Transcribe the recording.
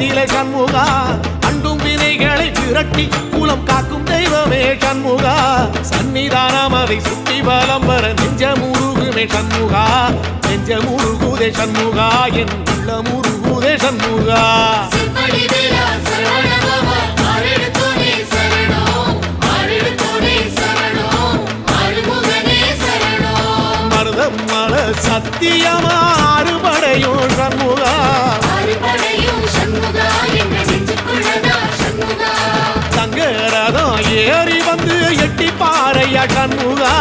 நிலை சண்முகா அண்டும் வினைகளை விரட்டி குலம் காக்கும் தெய்வமே சண்முகா சன்னிதானம் அதை சுற்றி பலம் வர நெஞ்சமுருகுமே சண்முகா நெஞ்சமுருகுதே சண்முகா என் உள்ளமுருகுதே சண்முகா மருதம் மல சத்தியமா அறுபடையும் சண்முகா தங்கரதம் ஏறி வந்து எட்டி பாறையா சண்முகா